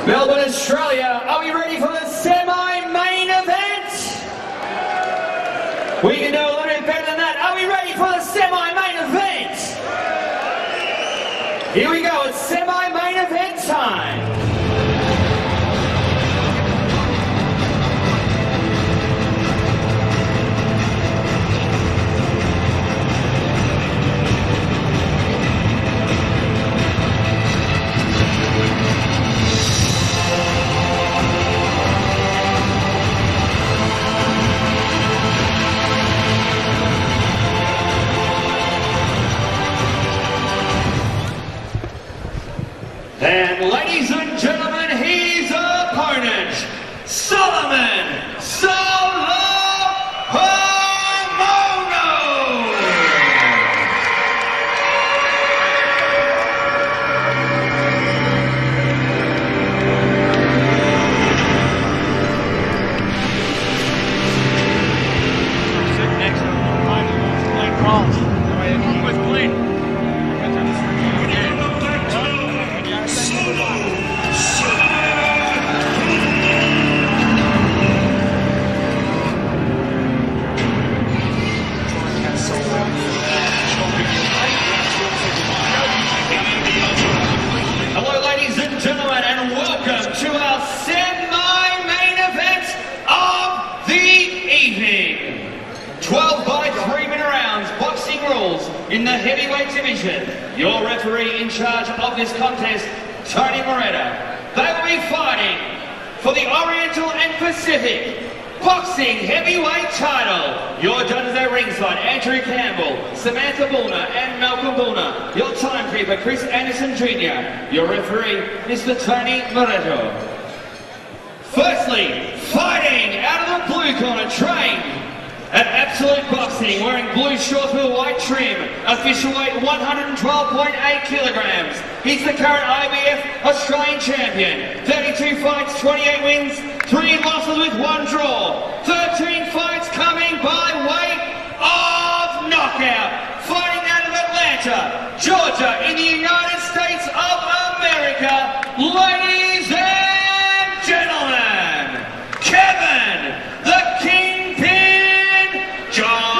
Melbourne, Australia, are we ready for the semi-main event? We can do a little bit better than that. Are we ready for the semi-main event? Here we go, it's semi-main event time. And ladies and gentlemen, his opponent, Solomon Haumono. Sit next to him, Glenn Rolls. With Glenn. Hello ladies and gentlemen, and welcome to our semi-main event of the evening. 12 by 3-minute rounds, boxing rules in the heavyweight division. Your referee in charge of this contest, Tony Moretta. They will be fighting for the Oriental and Pacific Boxing Heavyweight title. Your judges at ringside, Andrew Campbell, Samantha Bullner and Malcolm Bullner. Your timekeeper, Chris Anderson Jr. Your referee, Mr. Tony Moretta. Firstly, fighting out of the blue corner, trained at Absolute Boxing, wearing blue shorts with white trim, official weight 112.8 kilograms. He's the current OPBF Australian champion. 32 fights, 28 wins, 3 losses with 1 draw. 13 fights coming by way of knockout. Fighting out of Atlanta, Georgia, in the United States of America. Ladies and gentlemen, Kevin, the Kingpin Johnson.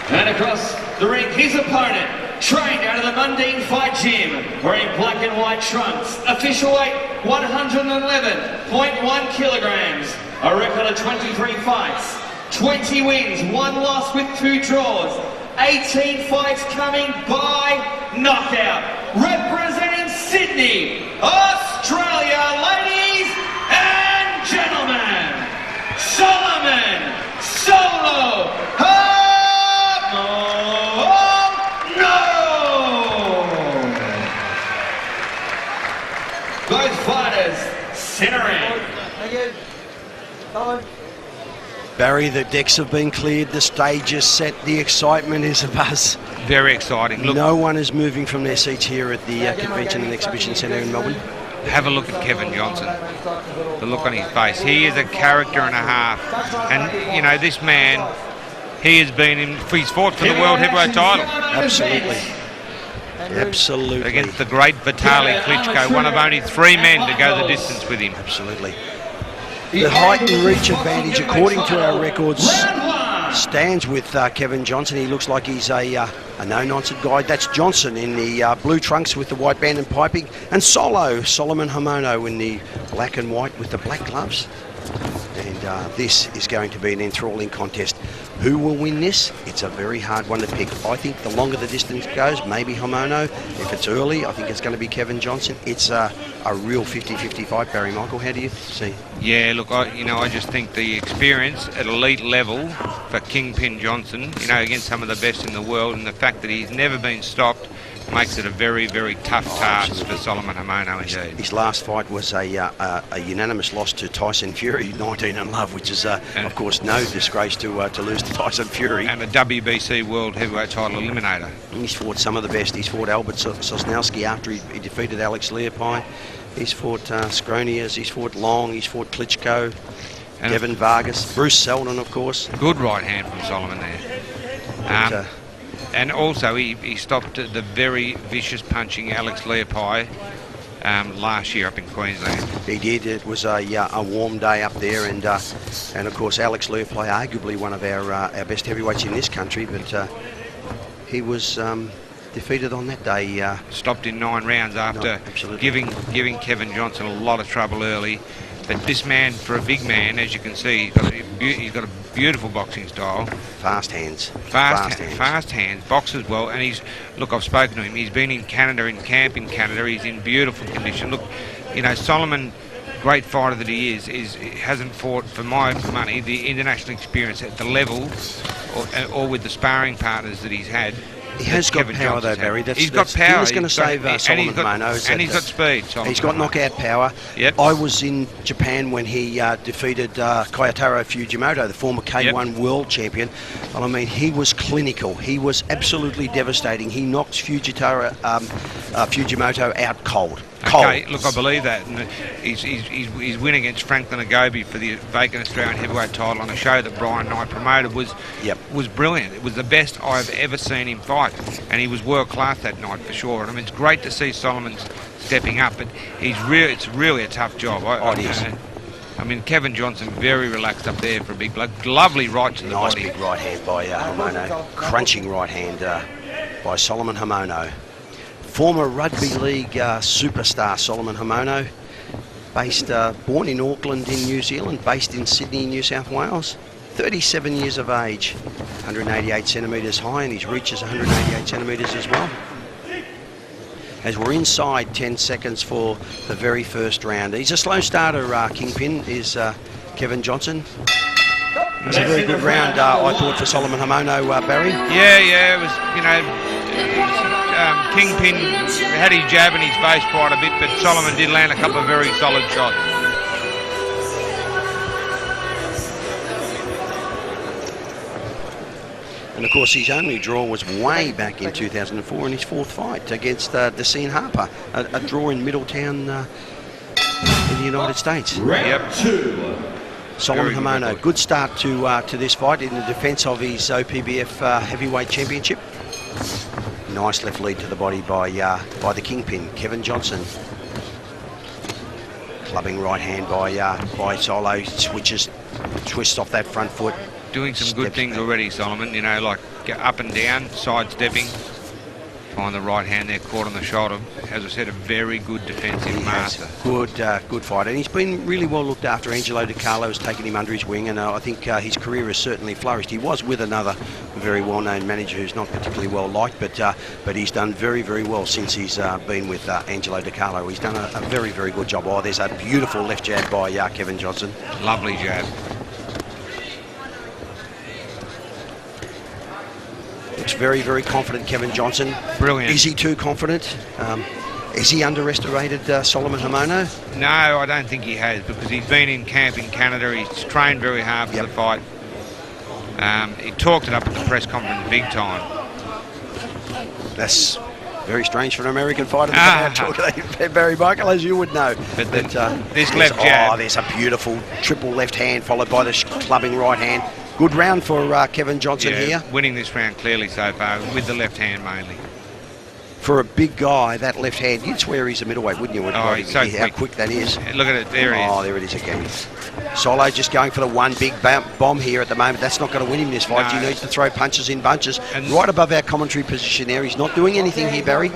And across the ring, his opponent, trained out of the Mundine Fight Gym, wearing black and white trunks, official weight 111.1 kilograms, a record of 23 fights, 20 wins, 1 loss with 2 draws, 18 fights coming by knockout, representing Sydney, Australia, ladies and gentlemen, Solomon Solo both fighters centering. Barry, the decks have been cleared, the stage is set, the excitement is abuzz. Very exciting. Look, no one is moving from their seats here at the Convention and Exhibition Centre in Melbourne. have a look at Kevin Johnson. The look on his face. He is a character and a half. And, you know, this man, he's fought for the World Heavyweight title. Absolutely. Absolutely. Against the great Vitaly Klitschko, one of only 3 men to go the distance with him. Absolutely. The height and reach advantage, according to our records, stands with Kevin Johnson. He looks like he's a no-nonsense guy. That's Johnson in the blue trunks with the white band and piping. And Solomon Haumono in the black and white with the black gloves. And this is going to be an enthralling contest. Who will win this? It's a very hard one to pick. I think the longer the distance goes, maybe Haumono. If it's early, I think it's going to be Kevin Johnson. It's a real 50-50 fight, Barry Michael. How do you see? Yeah, look, I just think the experience at elite level for Kingpin Johnson, you know, against some of the best in the world, and the fact that he's never been stopped makes it a very, very tough task for Solomon Haumono indeed. His last fight was a unanimous loss to Tyson Fury, 19-0, which is, of course, no disgrace to lose to Tyson Fury. And a WBC World Heavyweight title eliminator. He's fought some of the best. He's fought Albert Sosnowski after he defeated Alex Leopai. He's fought Skronias, he's fought Long, he's fought Klitschko, and Devin Vargas, Bruce Seldon, of course. Good right hand from Solomon there. But, and also he stopped the very vicious punching Alex Leopai last year up in Queensland. he did. It was a warm day up there, and of course Alex Leopai, arguably one of our best heavyweights in this country, but he was defeated on that day. Stopped in 9 rounds after giving Kevin Johnson a lot of trouble early. But this man, for a big man, as you can see, he's got a beautiful boxing style. Fast hands. Fast hands, boxes well, and look, I've spoken to him. He's been in Canada, in camp in Canada. He's in beautiful condition. Look, you know, Solomon, great fighter that he is hasn't fought, for my money, the international experience at the level or with the sparring partners that he's had. He has got power though, Barry. He's got power. He was going to save Solomon Haumono. And he's got speed. He's got knockout power. Yep. I was in Japan when he defeated Kayotaro Fujimoto, the former K1 world champion. And I mean, he was clinical. He was absolutely devastating. He knocked Fujimoto out cold. Okay, look, I believe that. And his win against Franklin Agobi for the vacant Australian heavyweight title on a show that Brian Knight promoted was brilliant. It was the best I've ever seen him fight, and he was world class that night for sure. And I mean, it's great to see Solomon stepping up, but it's really a tough job. It is. I mean, Kevin Johnson very relaxed up there for a big bloke. Lovely right to the body. Nice big right hand by Haumono. Crunching right hand by Solomon Haumono. Former rugby league superstar Solomon Haumono, born in Auckland in New Zealand, based in Sydney, New South Wales. 37 years of age, 188 centimetres high, and his reach is 188 centimetres as well. As we're inside 10 seconds for the very first round. He's a slow starter, Kingpin, is Kevin Johnson. It was a very good round, I thought, for Solomon Haumono, Barry. Yeah, it was, you know, Kingpin had his jab in his face quite a bit, but Solomon did land a couple of very solid shots. And of course his only draw was way back in 2004 in his 4th fight against Deceen Harper, a draw in Middletown in the United States. Round 2. Solomon Haumono, good start to this fight in the defence of his OPBF heavyweight championship. Nice left lead to the body by the Kingpin, Kevin Johnson. Clubbing right hand by Solo, twists off that front foot. Doing some good things already, Solomon, you know, like up and down, sidestepping. Find the right hand there, caught on the shoulder. As I said, a very good defensive master. Good fight, and he's been really well looked after. Angelo Di Carlo has taken him under his wing, and I think his career has certainly flourished. He was with another very well-known manager who's not particularly well liked, but he's done very, very well since he's been with Angelo Di Carlo. He's done a very, very good job. Oh, there's a beautiful left jab by Kevin Johnson. Lovely jab. Looks very, very confident, Kevin Johnson. Brilliant. Is he too confident? Is he underestimated Solomon Haumono? No, I don't think he has, because he's been in camp in Canada. He's trained very hard for the fight. He talked it up at the press conference big time. That's very strange for an American fighter to talk Barry Michael, as you would know. But this left jab. Oh, there's a beautiful triple left hand followed by the clubbing right hand. Good round for Kevin Johnson here. Winning this round clearly so far, with the left hand mainly. For a big guy, that left hand, you'd swear he's a middleweight, wouldn't you? Oh, he's so how quick that is. Look at it, there he is. Oh, there it is again. Solo just going for the one big bomb here at the moment. That's not going to win him this fight. No. He needs to throw punches in bunches. And right above our commentary position there. He's not doing anything here, Barry.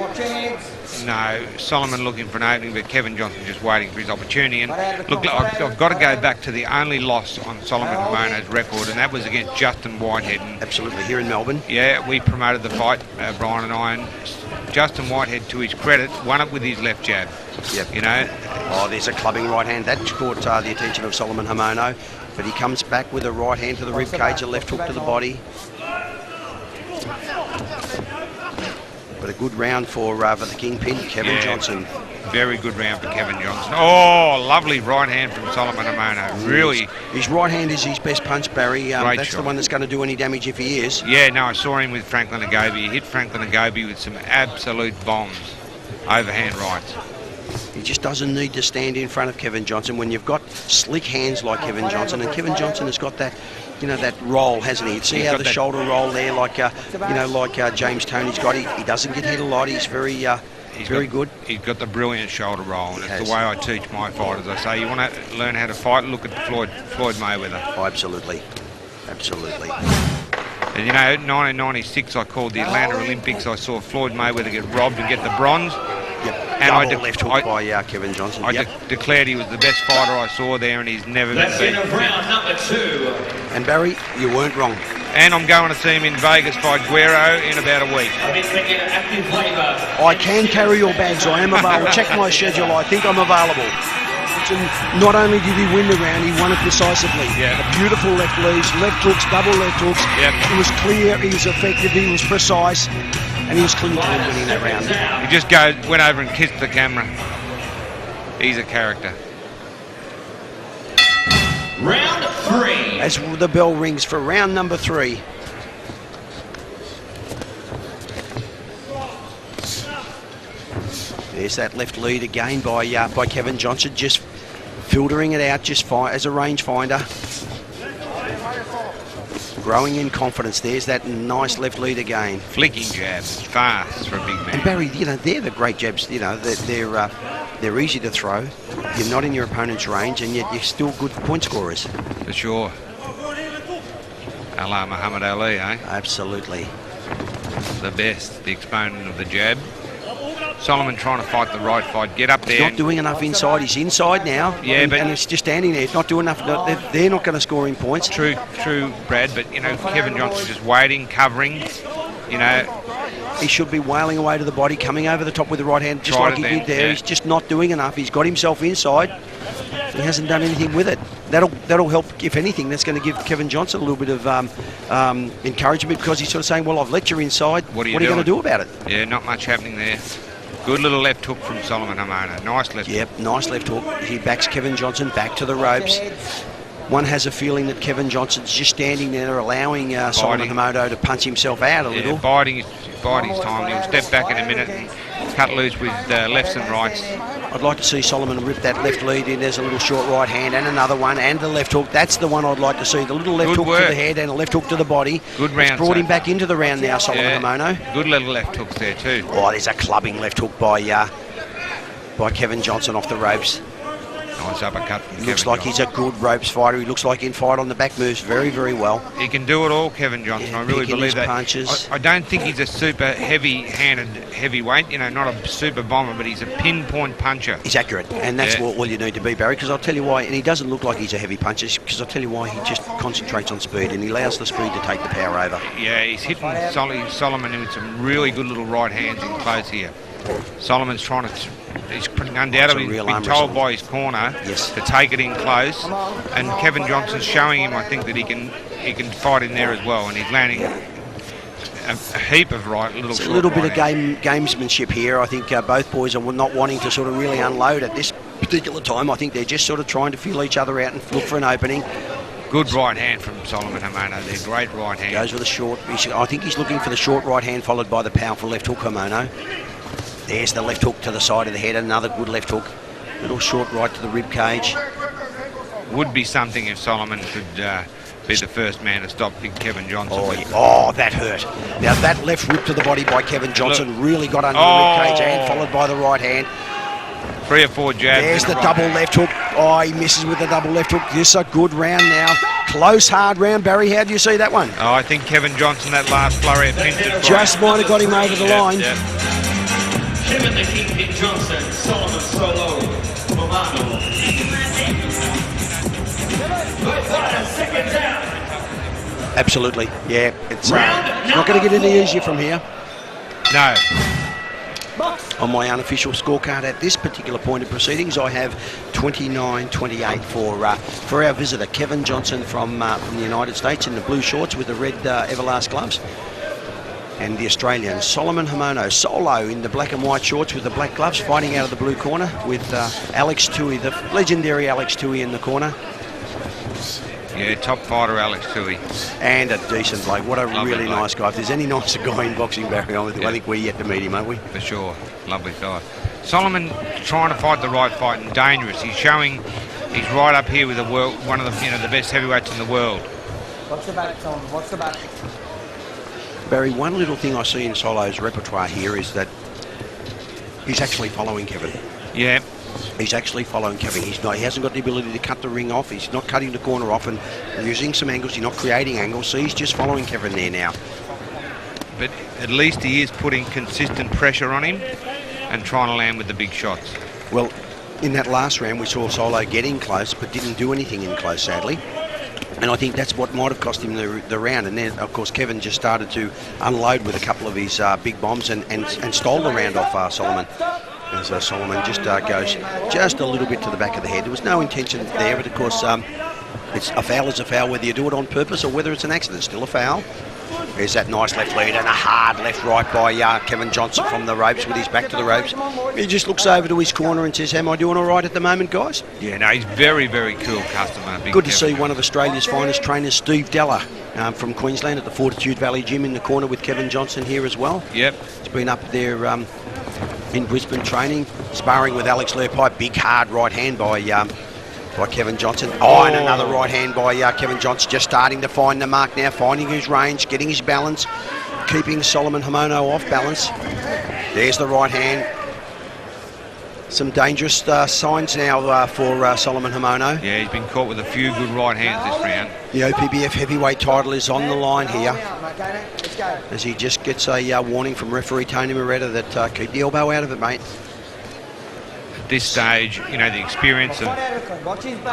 No, Solomon looking for an opening, but Kevin Johnson just waiting for his opportunity. And look, I've got to go back to the only loss on Solomon Haumono's record, and that was against Justin Whitehead. And absolutely, here in Melbourne. Yeah, we promoted the fight, Brian and I, and Justin Whitehead, to his credit, won it with his left jab. Yep. You know. Oh, there's a clubbing right hand. That caught the attention of Solomon Haumono, but he comes back with a right hand to the rib cage, a left hook to the body. But a good round for the Kingpin, Kevin Johnson. Very good round for Kevin Johnson. Oh, lovely right hand from Solomon Haumono. Really. His right hand is his best punch, Barry. That's shot. The one that's going to do any damage if he is. Yeah, no, I saw him with Franklin Agobi. He hit Franklin Agobi with some absolute bombs. Overhand rights. He just doesn't need to stand in front of Kevin Johnson when you've got slick hands like Kevin Johnson, and Kevin Johnson has got that that roll, hasn't he? See how the shoulder roll there, like James Toney's got. He doesn't get hit a lot. He's very good. He's got the brilliant shoulder roll, and it's the way I teach my fighters. I say, you want to learn how to fight, look at Floyd Mayweather. Oh, absolutely. And 1996 I called the Atlanta Olympics. I saw Floyd Mayweather get robbed and get the bronze. Yep. And Double left hook by Kevin Johnson. I declared he was the best fighter I saw there, and he's never been beaten. Round number 2. And Barry, you weren't wrong. And I'm going to see him in Vegas fight Guerrero in about a week. I can carry your bags. I am available. Check my schedule. I think I'm available. And not only did he win the round, he won it decisively. Yeah. A beautiful left leads, left hooks, double left hooks. Yep. He was clear, he was effective, he was precise, and he was clear in winning that round. He just went over and kissed the camera. He's a character. Round 3. As the bell rings for round number 3. There's that left lead again by Kevin Johnson, just filtering it out just as a range finder. Growing in confidence. There's that nice left lead again. Flicking jabs, fast for a big man. And Barry, they're the great jabs. They're easy to throw. You're not in your opponent's range, and yet you're still good point scorers. For sure. Allah Muhammad Ali, eh? Absolutely. The best, the exponent of the jab. Solomon trying to fight the right fight, get up there. He's not doing enough inside. He's inside now. Yeah, and it's just standing there. He's not doing enough. They're not going to score him points. True, Brad. But Kevin Johnson just waiting, covering. He should be wailing away to the body, coming over the top with the right hand, just like he did there. Yeah. He's just not doing enough. He's got himself inside. He hasn't done anything with it. That'll help. If anything, that's going to give Kevin Johnson a little bit of encouragement, because he's sort of saying, "Well, I've let you inside. What are you going to do about it?" Yeah, not much happening there. Good little left hook from Solomon Haumono. Nice left hook. Yep, nice left hook. He backs Kevin Johnson back to the ropes. One has a feeling that Kevin Johnson's just standing there, allowing Solomon Haumono to punch himself out a little. Biding his time. He'll step back in a minute and cut loose with lefts and rights. I'd like to see Solomon rip that left lead in. There's a little short right hand and another one, and the left hook. That's the one I'd like to see. The little left hook to the head and a left hook to the body. Good round. It's brought him back into the round now, Solomon Haumono. Good little left hooks there too. Oh, there's a clubbing left hook by Kevin Johnson off the ropes. Nice uppercut from Kevin Looks like Johnson. He's a good ropes fighter. He looks like he can fight on the back moves very, very well. He can do it all, Kevin Johnson. Yeah, I really believe that. Punches. I don't think he's a super heavy-handed heavyweight, not a super bomber, but he's a pinpoint puncher. He's accurate, and that's what you need to be, Barry, because I'll tell you why, and he doesn't look like he's a heavy puncher, because I'll tell you why, he just concentrates on speed, and he allows the speed to take the power over. Yeah, he's hitting Solomon with some really good little right hands in close here. Solomon's trying to... He's undoubtedly been told by his corner to take it in close, and Kevin Johnson's showing him, I think, that he can fight in there as well, and he's landing a heap of It's a little bit of gamesmanship here. I think both boys are not wanting to sort of really unload at this particular time. I think they're just sort of trying to feel each other out and look for an opening. Good right hand from Solomon Haumono. They're great right hand. Goes with a short. I think he's looking for the short right hand, followed by the powerful left hook, Haumono. There's the left hook to the side of the head, another good left hook. Little short right to the rib cage. Would be something if Solomon could be the first man to stop big Kevin Johnson. Oh, that hurt. Now that left whip to the body by Kevin Johnson really got under the rib cage, and followed by the right hand. 3 or 4 jabs. There's the double left hook. Oh, he misses with the double left hook. This is a good round now. Close, hard round. Barry, how do you see that one? Oh, I think Kevin Johnson, that last flurry of pinches, just might have got him over the line. Kevin the Kingpin Johnson, Solomon Solo, Haumono. Second down. Absolutely, yeah. It's not going to get any easier from here. No. On my unofficial scorecard at this particular point of proceedings, I have 29-28 for our visitor, Kevin Johnson from the United States, in the blue shorts with the red Everlast gloves. And the Australian Solomon Haumono, solo in the black and white shorts with the black gloves, fighting out of the blue corner with Alex Toohey, the legendary Alex Toohey in the corner. Yeah, top fighter Alex Toohey. And a decent bloke. What a really nice guy. If there's any nicer guy in boxing, Barry, I think we're yet to meet him, aren't we? For sure. Lovely guy. Solomon trying to fight the right fight and dangerous. He's showing he's right up here with one of the the best heavyweights in the world. Watch the back, Tom. Watch the back. Barry, one little thing I see in Solo's repertoire here is that he's actually following Kevin. Yeah. He's actually following Kevin. He hasn't got the ability to cut the ring off. He's not cutting the corner off and using some angles. He's not creating angles, so he's just following Kevin there now. But at least he is putting consistent pressure on him and trying to land with the big shots. Well, in that last round, we saw Solo getting close, but didn't do anything in close, sadly. And I think that's what might have cost him the round. And then, of course, Kevin just started to unload with a couple of his big bombs and stole the round off Solomon. As Solomon just goes just a little bit to the back of the head. There was no intention there, but of course, it's a foul is a foul, whether you do it on purpose or whether it's an accident. Still a foul. There's that nice left lead and a hard left-right by Kevin Johnson from the ropes with his back to the ropes. He just looks over to his corner and says, am I doing all right at the moment, guys? Yeah, no, he's very, very cool customer. Good to see one of Australia's finest trainers, Steve Della, from Queensland at the Fortitude Valley Gym in the corner with Kevin Johnson here as well. Yep. He's been up there in Brisbane training, sparring with Alex Lerpie. Big, hard right hand by Kevin Johnson. And another right hand by Kevin Johnson, just starting to find the mark now, finding his range, getting his balance, keeping Solomon Haumono off balance. There's the right hand. Some dangerous signs now for Solomon Haumono. Yeah, he's been caught with a few good right hands this round. The OPBF heavyweight title is on the line here, as he just gets a warning from referee Tony Moretta that keep the elbow out of it, mate. At this stage, you know, the experience of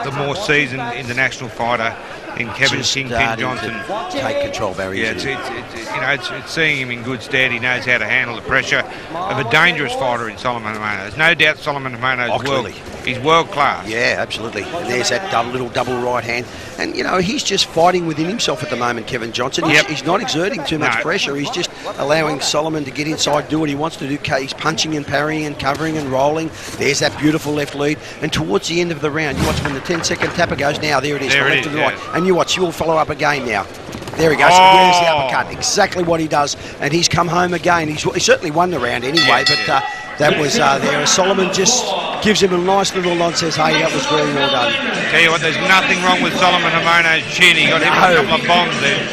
the more seasoned international fighter in Kevin Kingpin Johnson. Take control, Barry. Yeah, it's seeing him in good stead. He knows how to handle the pressure of a dangerous fighter in Solomon Haumono. There's no doubt Solomon Haumono he's world class. Yeah, absolutely. And there's that little double right hand. And, you know, he's just fighting within himself at the moment, Kevin Johnson. He's not exerting too much pressure. He's just allowing Solomon to get inside, do what he wants to do. He's punching and parrying and covering and rolling. There's that beautiful left lead. And towards the end of the round, you watch when the 10-second tapper goes now. There it is, there from left left to the right. And you watch, you'll follow up again now. There he goes. Oh. There's the uppercut. Exactly what he does. And he's come home again. He certainly won the round anyway, that was there. Solomon just gives him a nice little nod, says, hey, that was very well done. Tell you what, there's nothing wrong with Solomon Haumono's chin. He got him a couple of bombs there.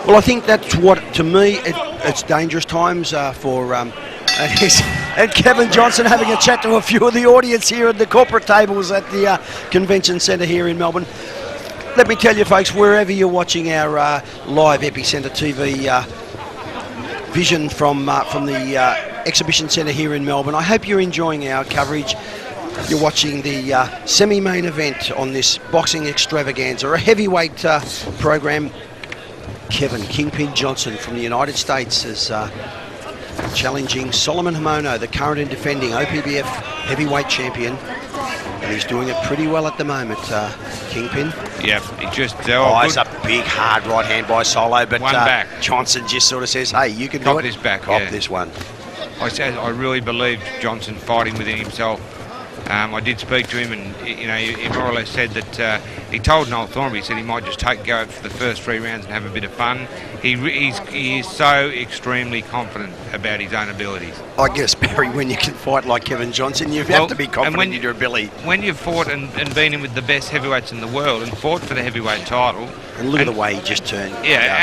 Well, I think that's what, to me, it's dangerous times for... and Kevin Johnson having a chat to a few of the audience here at the corporate tables at the convention centre here in Melbourne. Let me tell you, folks, wherever you're watching our live Epicenter TV vision from the exhibition centre here in Melbourne, I hope you're enjoying our coverage. You're watching the semi-main event on this boxing extravaganza, a heavyweight program. Kevin Kingpin Johnson from the United States is challenging Solomon Haumono, the current and defending OPBF heavyweight champion. And he's doing it pretty well at the moment, Kingpin. Yep, he just... it's a big, hard right hand by Solo, but one back. Johnson just sort of says, hey, you can Cop do it. This back, Cop this one. I really believed Johnson fighting within himself. I did speak to him, and you know, he more or less said that he told Noel Thornby, he said he might just go for the first 3 rounds and have a bit of fun. He is so extremely confident about his own abilities. I guess, Barry, when you can fight like Kevin Johnson, you have to be confident in your ability. When you've fought and been in with the best heavyweights in the world and fought for the heavyweight title... And look at the way he just turned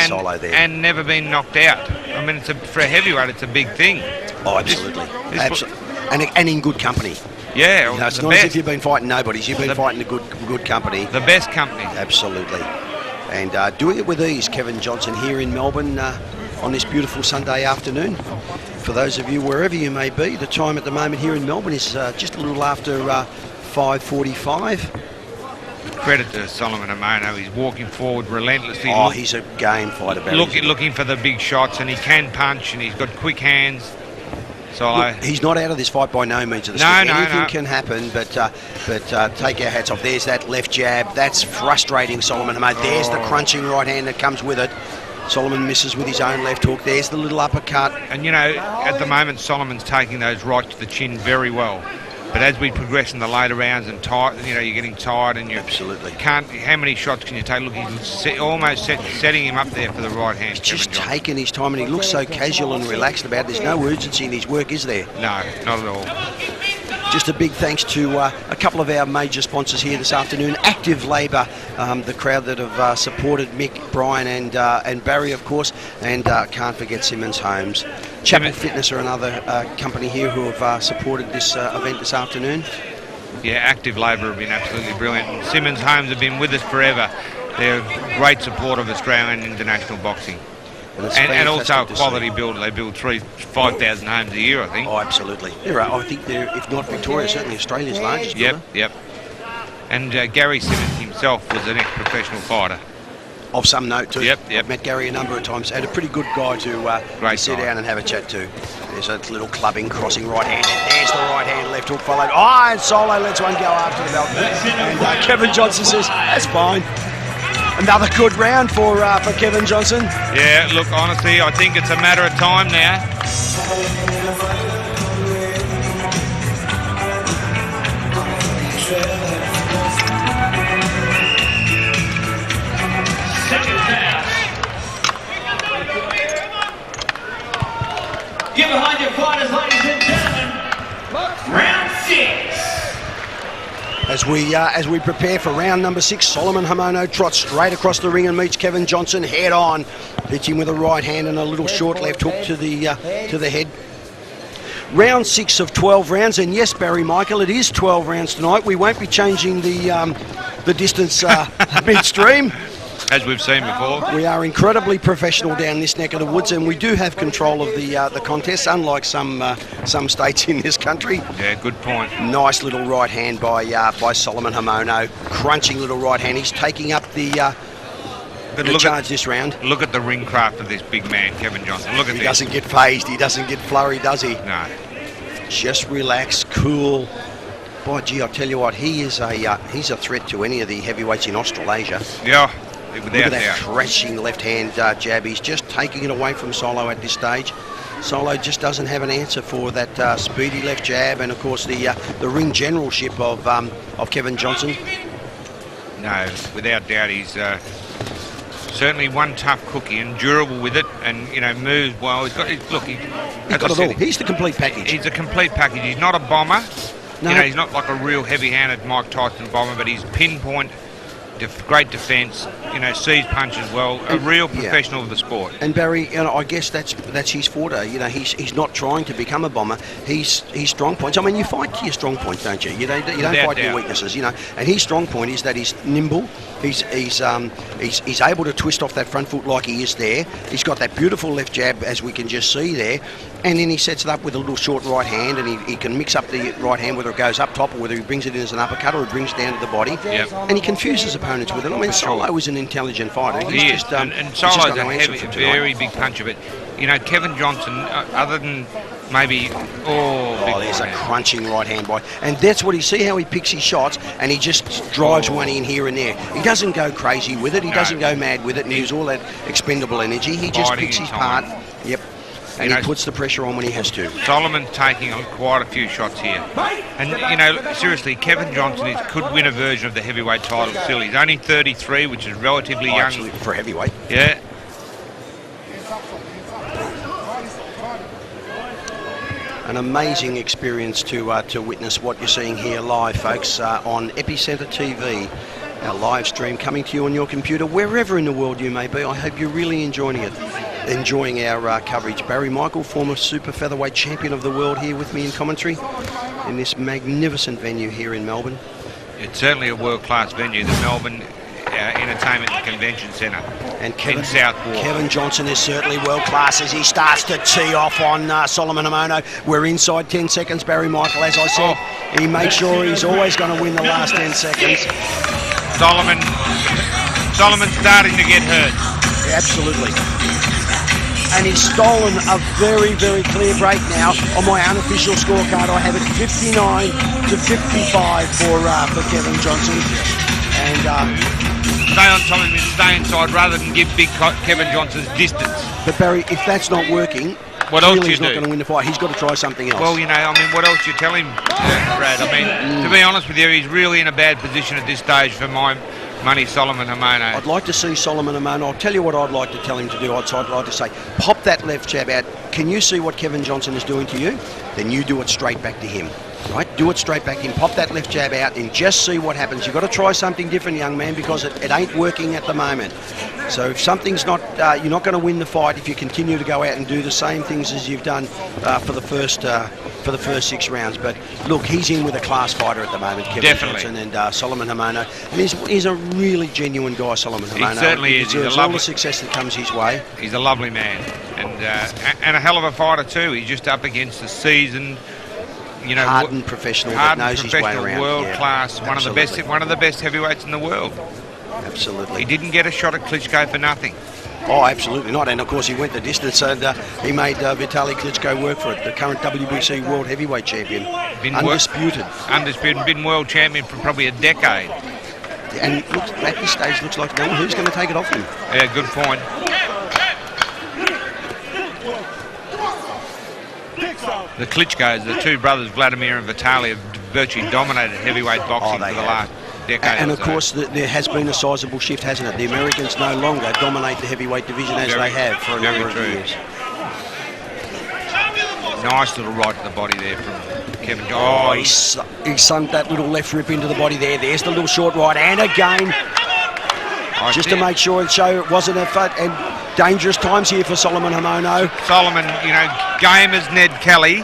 Solo there. And never been knocked out. I mean, for a heavyweight, it's a big thing. Oh, absolutely. Absolutely. And in good company. Yeah, you know, it's not as if you've been fighting nobodies. You've been fighting the good company. The best company. Absolutely. And doing it with ease, Kevin Johnson here in Melbourne on this beautiful Sunday afternoon. For those of you, wherever you may be, the time at the moment here in Melbourne is just a little after 5:45. Credit to Solomon Haumono. He's walking forward relentlessly. Oh, he's a game fighter. Looking for the big shots, and he can punch, and he's got quick hands. Look, he's not out of this fight by no means. Anything can happen, but take our hats off. There's that left jab. That's frustrating Solomon Haumono. There's the crunching right hand that comes with it. Solomon misses with his own left hook. There's the little uppercut. And, you know, at the moment, Solomon's taking those right to the chin very well. But as we progress in the later rounds and you're getting tired and you Absolutely. can't. How many shots can you take? Look, he's almost setting him up there for the right hand. He's just taking his time, and he looks so casual and relaxed about it. There's no urgency in his work, is there? No, not at all. Just a big thanks to a couple of our major sponsors here this afternoon. Active Labour, the crowd that have supported Mick, Brian and Barry, of course, and can't forget Simmons Homes. Chapel Fitness are another company here who have supported this event this afternoon. Yeah, Active Labour have been absolutely brilliant. And Simmons Homes have been with us forever. They're a great support of Australian and international boxing. And also a quality builder. They build 5,000 homes a year, I think. Oh, absolutely. I think they're, if not Victoria, certainly Australia's largest builder. Yep. And Gary Simmons himself was an ex-professional fighter. Of some note too. Yep. I've met Gary a number of times, and a pretty good guy to sit down and have a chat to. There's a little clubbing, crossing right hand, and there's the right hand, left hook followed. Oh, and Solo lets one go after the belt. And Kevin Johnson says, that's fine. Another good round for Kevin Johnson. Yeah, look, honestly, I think it's a matter of time now. Get behind your fighters, ladies and gentlemen. Round 6. As we prepare for round number 6, Solomon Haumono trots straight across the ring and meets Kevin Johnson head on. Hits him with a right hand and a little short left hook to the head. Round 6 of 12 rounds, and yes, Barry Michael, it is 12 rounds tonight. We won't be changing the distance midstream. As we've seen before. We are incredibly professional down this neck of the woods, and we do have control of the contest, unlike some states in this country. Yeah, good point. Nice little right hand by Solomon Haumono. Crunching little right hand. He's taking up the charge this round. Look at the ring craft of this big man, Kevin Johnson. Look at this. He doesn't get phased. He doesn't get flurried, does he? No. Just relax, cool. Boy, gee, I tell you what, he's a threat to any of the heavyweights in Australasia. Yeah. Look at that crashing left hand jab. He's just taking it away from Solo at this stage. Solo just doesn't have an answer for that speedy left jab, and of course the ring generalship of Kevin Johnson. No, without doubt, he's certainly one tough cookie and durable with it, and moves well. He's got it all. He's the complete package. He's a complete package. He's not a bomber. No. He's not like a real heavy-handed Mike Tyson bomber, but he's pinpoint. Great defence, sees punches well, a real professional of the sport. And Barry, I guess that's his forte. He's not trying to become a bomber. He's strong points. I mean, you fight to your strong points, don't you? You don't fight to your weaknesses. And his strong point is that he's nimble. He's able to twist off that front foot like he is there. He's got that beautiful left jab, as we can just see there. And then he sets it up with a little short right hand, and he can mix up the right hand, whether it goes up top or whether he brings it in as an uppercut or he brings it down to the body. Yep. And he confuses opponents with it. I mean, Solo is an intelligent fighter. He is. And Solo's a heavy, very big puncher. But, Kevin Johnson, other than maybe... there's a crunching right hand by... And that's what see how he picks his shots, and he just drives one in here and there. He doesn't go crazy with it. He doesn't go mad with it and use all that expendable energy. He just picks his part. Yep. And he puts the pressure on when he has to. Solomon's taking quite a few shots here. And, seriously, Kevin Johnson could win a version of the heavyweight title still. He's only 33, which is relatively young. Absolutely, for heavyweight. Yeah. An amazing experience to witness what you're seeing here live, folks, on Epicenter TV. Our live stream coming to you on your computer, wherever in the world you may be. I hope you're really enjoying our coverage. Barry Michael, former super featherweight champion of the world, here with me in commentary in this magnificent venue here in Melbourne. It's certainly a world-class venue, the Melbourne Entertainment and Convention Centre in South Wharf. Kevin Johnson is certainly world-class as he starts to tee off on Solomon Haumono. We're inside 10 seconds, Barry Michael, as I said. He makes sure he's always going to win the last 10 seconds. Solomon's starting to get hurt. Yeah, absolutely. And he's stolen a very, very clear break now. On my unofficial scorecard, I have it 59 to 55 for Kevin Johnson. And stay on top of him and stay inside rather than give big Kevin Johnson's distance. But Barry, if that's not working, What else clearly do he's you not do? going to win the fight. He's got to try something else. Well, you know, I mean, what else do you tell him, Brad? I mean, to be honest with you, he's really in a bad position at this stage for my money, Solomon Haumono. I'd like to see Solomon Haumono. I'll tell you what I'd like to tell him to do. I'd like to say, pop that left jab out. Can you see what Kevin Johnson is doing to you? Then you do it straight back to him. Right? Do it straight back to him. Pop that left jab out and just see what happens. You've got to try something different, young man, because it ain't working at the moment. So if something's not, you're not going to win the fight if you continue to go out and do the same things as you've done for the first 6 rounds. But look, he's in with a class fighter at the moment, Kevin Johnson and Solomon Haumono. And he's a really genuine guy, Solomon Haumono. He certainly is. He's all the success that comes his way. He's a lovely man and a hell of a fighter too. He's just up against the seasoned, you know, hardened professional that knows his way around. World class, one of the best heavyweights in the world. Absolutely. He didn't get a shot at Klitschko for nothing. Oh, absolutely not. And of course, he went the distance and he made Vitaly Klitschko work for it. The current WBC World Heavyweight Champion, undisputed. Been world champion for probably a decade. And looks, at this stage, looks like no one who's going to take it off him. Yeah, good point. The Klitschkos, the two brothers, Vladimir and Vitaly, have virtually dominated heavyweight boxing for the last decade. And of course, there has been a sizable shift, hasn't it? The Americans no longer dominate the heavyweight division as they have for a number of years. Nice little right to the body there from Kevin Johnson. Oh, he sunk that little left rip into the body there. There's the little short right, and again, just to make sure and show it wasn't a fight. And dangerous times here for Solomon Haumono. Solomon, you know, game as Ned Kelly,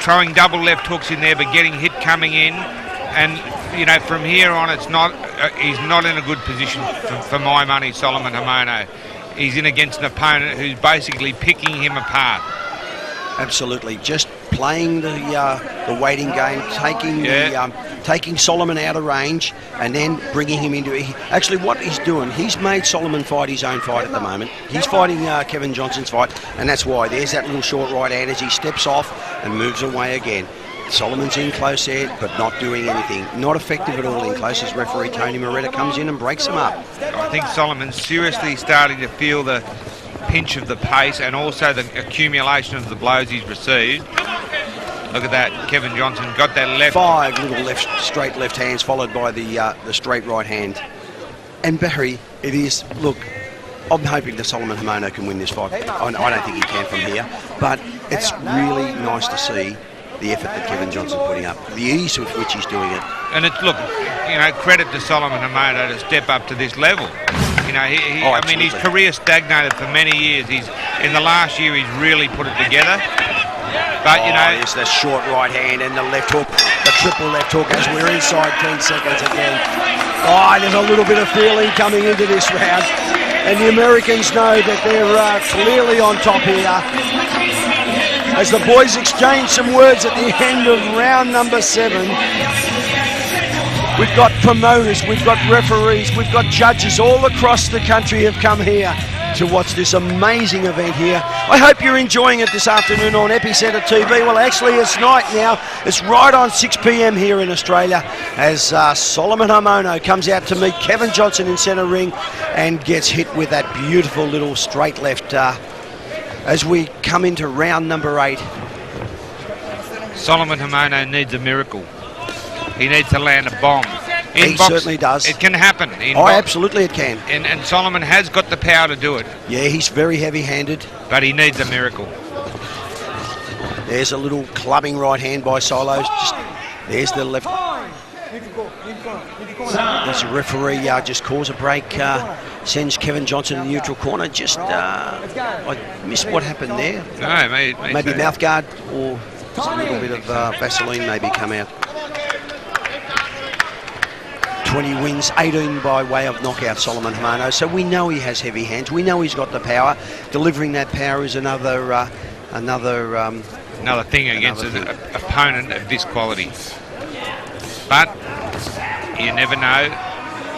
throwing double left hooks in there, but getting hit coming in, and you know, from here on, it's not. He's not in a good position for my money, Solomon Haumono. He's in against an opponent who's basically picking him apart. Absolutely, just playing the waiting game, taking Solomon out of range, and then bringing him into it. Actually, what he's doing, he's made Solomon fight his own fight at the moment. He's fighting Kevin Johnson's fight, and that's why there's that little short right hand as he steps off and moves away again. Solomon's in close there, but not doing anything. Not effective at all in close as referee Tony Moretta comes in and breaks him up. I think Solomon's seriously starting to feel the pinch of the pace and also the accumulation of the blows he's received. Look at that, Kevin Johnson got that left. 5 little straight left hands followed by the straight right hand. And Barry, it is, look, I'm hoping that Solomon Haumono can win this fight. I don't think he can from here, but it's really nice to see the effort that Kevin Johnson's putting up, the ease with which he's doing it. And it's, look, you know, credit to Solomon Haumono to step up to this level. You know, I mean, his career stagnated for many years. In the last year, he's really put it together. But, you know... There's the short right hand and the left hook, the triple left hook as we're inside 10 seconds again. Oh, there's a little bit of feeling coming into this round. And the Americans know that they're clearly on top here. As the boys exchange some words at the end of round number 7. We've got promoters, we've got referees, we've got judges all across the country have come here to watch this amazing event here. I hope you're enjoying it this afternoon on Epicenter TV. Well, actually, it's night now. It's right on 6 p.m. here in Australia as Solomon Haumono comes out to meet Kevin Johnson in centre ring and gets hit with that beautiful little straight left as we come into round number 8. Solomon Haumono needs a miracle. He needs to land a bomb. He certainly does. It can happen. Absolutely it can. And Solomon has got the power to do it. Yeah, he's very heavy-handed. But he needs a miracle. There's a little clubbing right hand by Solos. There's the left. There's a referee just calls a break, sends Kevin Johnson in the neutral corner. I missed what happened there. No, maybe mouth guard or a little bit of Vaseline maybe come out. 20 wins, 18 by way of knockout, Solomon Haumono. So we know he has heavy hands. We know he's got the power. Delivering that power is another thing against an opponent of this quality. But you never know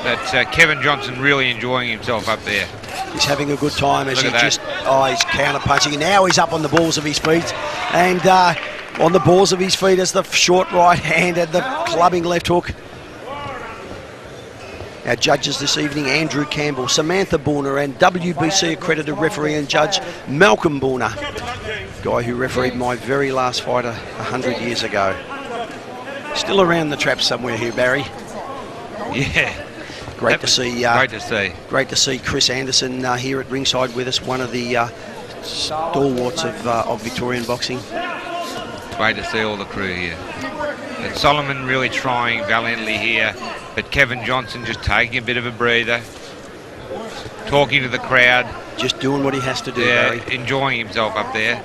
that Kevin Johnson really enjoying himself up there. He's having a good time as he's counter punching. Now he's up on the balls of his feet, and on the balls of his feet is the short right hand and the clubbing left hook. Our judges this evening, Andrew Campbell, Samantha Borner, and WBC accredited referee and judge Malcolm Borner, guy who refereed my very last fight 100 years ago. Still around the traps somewhere here, Barry. Yeah. Great to see. Great to see. Great to see Chris Anderson here at ringside with us, one of the stalwarts of Victorian boxing. Great to see all the crew here. And Solomon really trying valiantly here, but Kevin Johnson just taking a bit of a breather, talking to the crowd. Just doing what he has to do, Yeah, Barry. enjoying himself up there.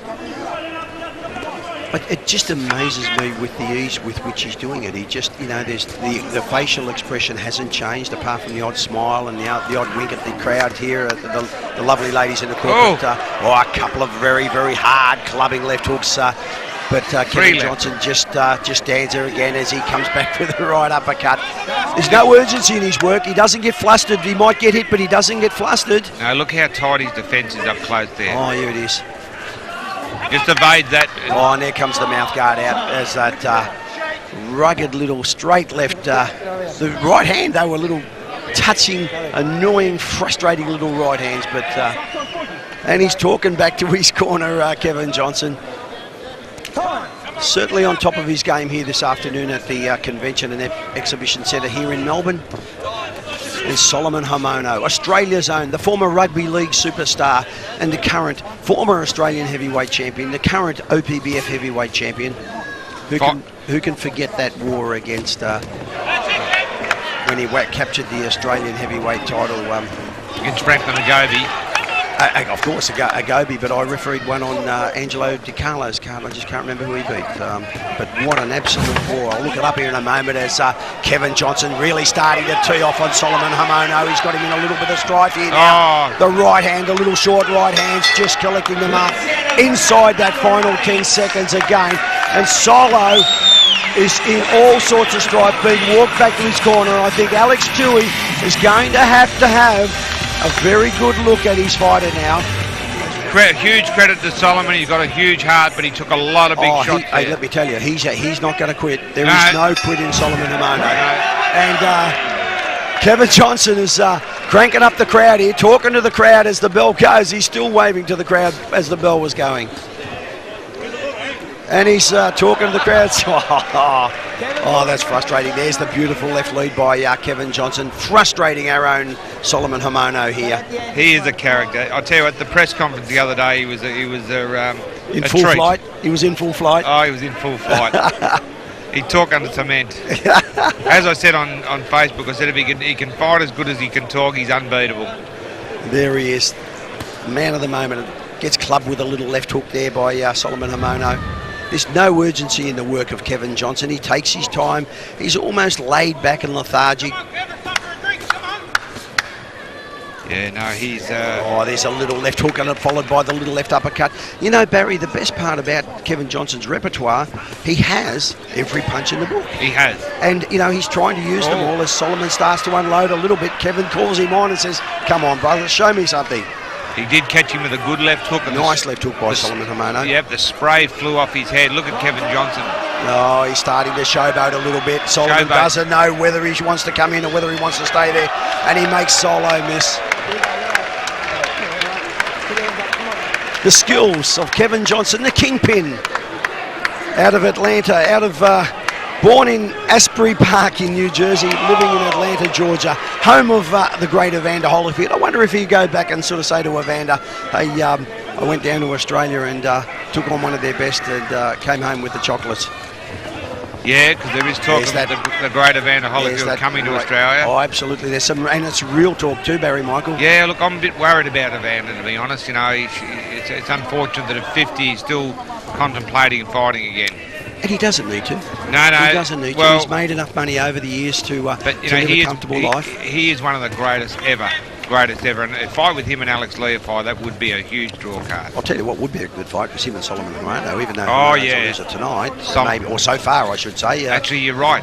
But it just amazes me with the ease with which he's doing it. He just, you know, there's the facial expression hasn't changed apart from the odd smile and the odd wink at the crowd here, the lovely ladies in the corporate. A couple of very, very hard clubbing left hooks. But Kevin Johnson just stands there again as he comes back with the right uppercut. There's no urgency in his work. He doesn't get flustered. He might get hit, but he doesn't get flustered. Now look how tight his defence is up close there. Oh, here it is. Just evade that. Oh, and there comes the mouth guard out as that rugged little straight left. The right hand, they were little touching, annoying, frustrating little right hands. But and he's talking back to his corner, Kevin Johnson. Certainly on top of his game here this afternoon at the Convention and Exhibition Centre here in Melbourne is Solomon Haumono, Australia's own, the former rugby league superstar and the current former Australian heavyweight champion, the current OPBF heavyweight champion. Who can forget that war against when he captured the Australian heavyweight title against Franklin Agobi. Of course, Agobi, but I refereed one on Angelo Di Carlo's card. I just can't remember who he beat. But what an absolute war. I'll look it up here in a moment as Kevin Johnson really starting to tee off on Solomon Haumono. He's got him in a little bit of strife here now. The right hand, the little short right hands, just collecting them up inside that final 10 seconds again. And Solo is in all sorts of strife, being walked back to his corner. I think Alex Dewey is going to have a very good look at his fighter now. Huge credit to Solomon. He's got a huge heart, but he took a lot of big shots there. Hey, let me tell you, he's not going to quit. There is no quit in Solomon Haumono. And Kevin Johnson is cranking up the crowd here, talking to the crowd as the bell goes. He's still waving to the crowd as the bell was going. And he's talking to the crowd. Oh, that's frustrating. There's the beautiful left lead by Kevin Johnson, frustrating our own Solomon Haumono here. He is a character. I'll tell you what, the press conference the other day, he was in full flight. He was in full flight. Oh, he was in full flight. He talked under cement. As I said on Facebook, I said if he can fight as good as he can talk, he's unbeatable. There he is, man of the moment. Gets clubbed with a little left hook there by Solomon Haumono. There's no urgency in the work of Kevin Johnson. He takes his time. He's almost laid back and lethargic. Yeah, no, he's... there's a little left hook and followed by the little left uppercut. You know, Barry, the best part about Kevin Johnson's repertoire, he has every punch in the book. He has. And, you know, he's trying to use them all as Solomon starts to unload a little bit. Kevin calls him on and says, come on, brother, show me something. He did catch him with a good left hook. Nice left hook by Solomon Haumono. Yep, the spray flew off his head. Look at Kevin Johnson. Oh, he's starting to showboat a little bit. Solomon doesn't know whether he wants to come in or whether he wants to stay there. And he makes Solo miss. The skills of Kevin Johnson, the kingpin, out of Atlanta, born in Asbury Park in New Jersey, living in Atlanta, Georgia, home of the great Evander Holyfield. I wonder if he'd go back and sort of say to Evander, hey, I went down to Australia and took on one of their best and came home with the chocolates. Yeah, because there is talk of the great Evander Holyfield coming to Australia. Oh, absolutely. There's some, and it's real talk too, Barry Michael. Yeah, look, I'm a bit worried about Evander, to be honest. You know, it's unfortunate that at 50 he's still contemplating fighting again. And he doesn't need to. No. He doesn't need to. He's made enough money over the years to live a comfortable life. He is one of the greatest ever. And a fight with him and Alex Leofy, that would be a huge draw card. I'll tell you what would be a good fight was him and Solomon Haumono, even though he's a loser tonight. Maybe, or so far, I should say. Actually, you're right.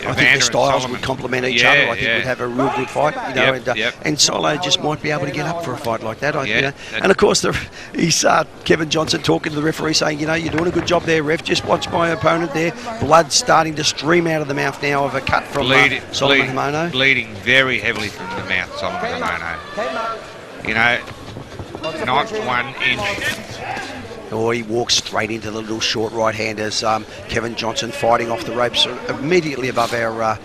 I think their styles would complement each other. I think we'd have a real good fight, you know. And Solo just might be able to get up for a fight like that. You know. And of course, he's Kevin Johnson talking to the referee, saying, you know, you're doing a good job there, ref. Just watch my opponent there. Blood starting to stream out of the mouth now of a cut from Solomon Haumono. Bleeding very heavily from the mouth, Solomon Haumono. You know, not 1 inch. Oh, he walks straight into the little short right hand as Kevin Johnson fighting off the ropes immediately above our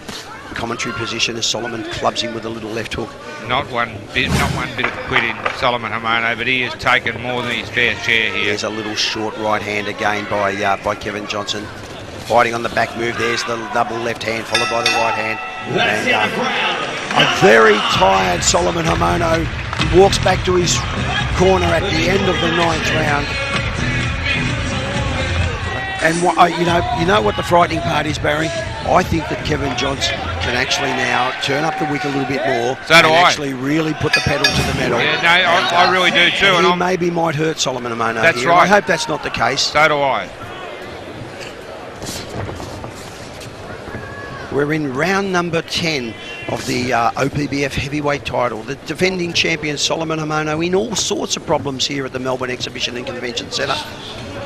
commentary position as Solomon clubs him with a little left hook. Not one bit of quit in Solomon Haumono, but he has taken more than his fair share here. There's a little short right hand again by Kevin Johnson. Fighting on the back move. There's the double left hand followed by the right hand. And, a very tired Solomon Haumono. He walks back to his corner at the end of the 9th round. And you know what the frightening part is, Barry? I think that Kevin Johnson can actually now turn up the wick a little bit more and actually really put the pedal to the metal. Yeah, no, I really do too. And he maybe might hurt Solomon Haumono. That's here. right. I hope that's not the case. So do I. We're in round number 10 of the OPBF heavyweight title. The defending champion Solomon Haumono in all sorts of problems here at the Melbourne Exhibition and Convention Centre,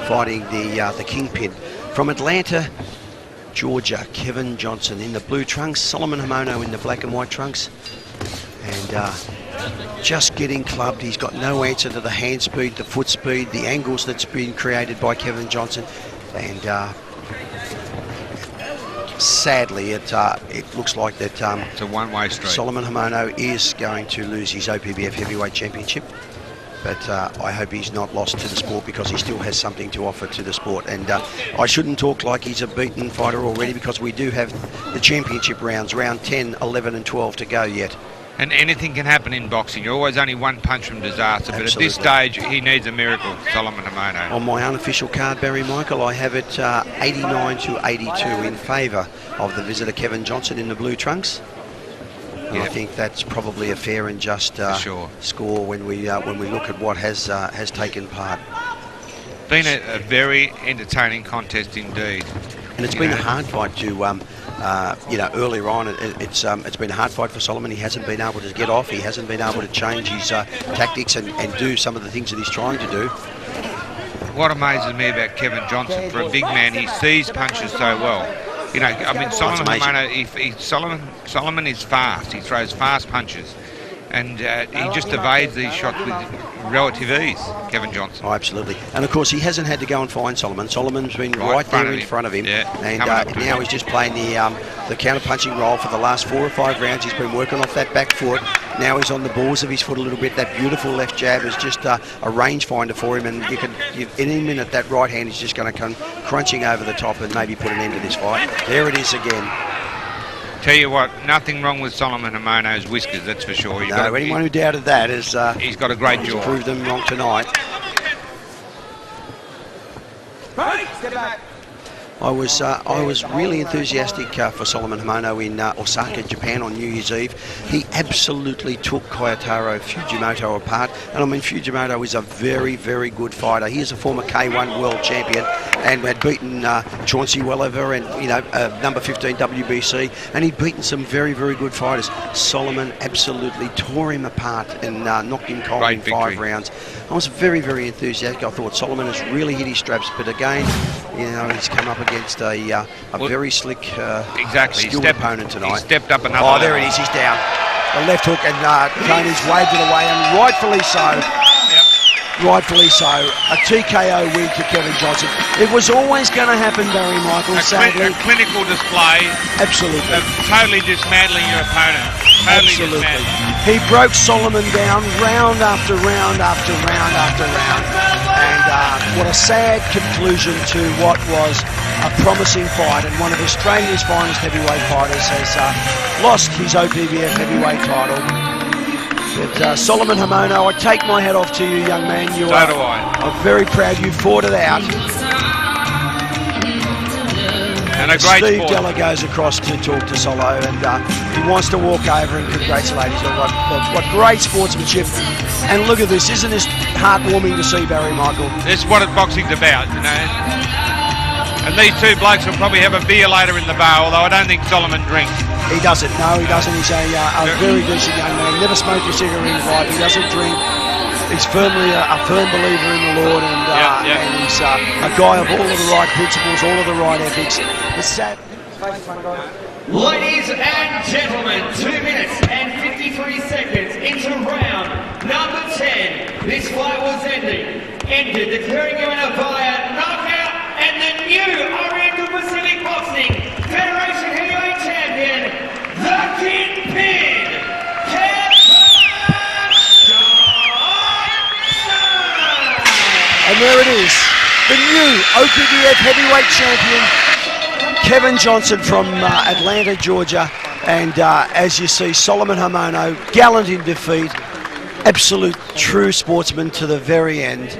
fighting the Kingpin. From Atlanta, Georgia, Kevin Johnson in the blue trunks, Solomon Haumono in the black and white trunks. And just getting clubbed. He's got no answer to the hand speed, the foot speed, the angles that's been created by Kevin Johnson. And sadly, it looks like that it's a one-way street. Solomon Haumono is going to lose his OPBF heavyweight championship. But I hope he's not lost to the sport, because he still has something to offer to the sport. And I shouldn't talk like he's a beaten fighter already, because we do have the championship rounds, round 10, 11 and 12 to go yet. And anything can happen in boxing. You're always only one punch from disaster. But at this stage, he needs a miracle, Solomon Haumono. On my unofficial card, Barry Michael, I have it 89 to 82 in favour of the visitor Kevin Johnson in the blue trunks. And I think that's probably a fair and just score when we look at what has taken part. Been a very entertaining contest indeed. And it's been a hard fight to, earlier on it's been a hard fight for Solomon. He hasn't been able to get off. He hasn't been able to change his tactics and do some of the things that he's trying to do. What amazes me about Kevin Johnson, for a big man, he sees punches so well. You know, I mean, Solomon Haumono, Solomon is fast. He throws fast punches. And he just evades these shots with relative ease, Kevin Johnson. Oh, absolutely. And, of course, he hasn't had to go and find Solomon. Solomon's been right there in front of him. Yeah, and now he's just playing the counter-punching role for the last 4 or 5 rounds. He's been working off that back foot. Now he's on the balls of his foot a little bit. That beautiful left jab is just a rangefinder for him. And any minute, that right hand is just going to come crunching over the top and maybe put an end to this fight. There it is again. Tell you what, nothing wrong with Solomon Haumono's whiskers, that's for sure. Anyone who doubted that is he's got a great jaw. Proved them wrong tonight. Step back. I was really enthusiastic for Solomon Haumono in Osaka, Japan on New Year's Eve. He absolutely took Kayotaro Fujimoto apart. And I mean, Fujimoto is a very, very good fighter. He is a former K1 world champion and had beaten Chauncey Welliver and, number 15 WBC. And he'd beaten some very, very good fighters. Solomon absolutely tore him apart and knocked him cold in 5 rounds. I was very, very enthusiastic. I thought Solomon has really hit his straps. But again, he's come up against a very slick, skilled opponent tonight. He stepped up another level. There it is, he's down. The left hook, and Tony's waved it away, and rightfully so. Yep. Rightfully so. A TKO win to Kevin Johnson. It was always going to happen, Barry Michael, sadly. A clinical display. Absolutely. Of totally dismantling your opponent. Absolutely. He broke Solomon down round after round after round after round. And what a sad conclusion to what was a promising fight. And one of Australia's finest heavyweight fighters has lost his OPBF heavyweight title. But Solomon Haumono, I take my hat off to you, young man. I'm very proud you fought it out. And a great Steve sport. Della goes across to talk to Solo, and he wants to walk over and congratulate him. What great sportsmanship. And look at this. Isn't this heartwarming to see, Barry Michael? This is what boxing's about, And these two blokes will probably have a beer later in the bar, although I don't think Solomon drinks. He doesn't. No, he doesn't. He's a very decent young man. Never smoked a cigarette in his life. He doesn't drink. He's firmly a firm believer in the Lord, and he's a guy of all of the right principles, all of the right ethics. It's sad. Ladies and gentlemen, 2 minutes and 53 seconds into round number 10. This fight was ended, declaring you a via knockout and the new Oriental Pacific Boxing Federation Heavyweight Champion, the Kingpin, Kevin Johnson. And there it is, the new OPBF Heavyweight Champion, Kevin Johnson from Atlanta, Georgia. And as you see, Solomon Haumono, gallant in defeat, absolute true sportsman to the very end.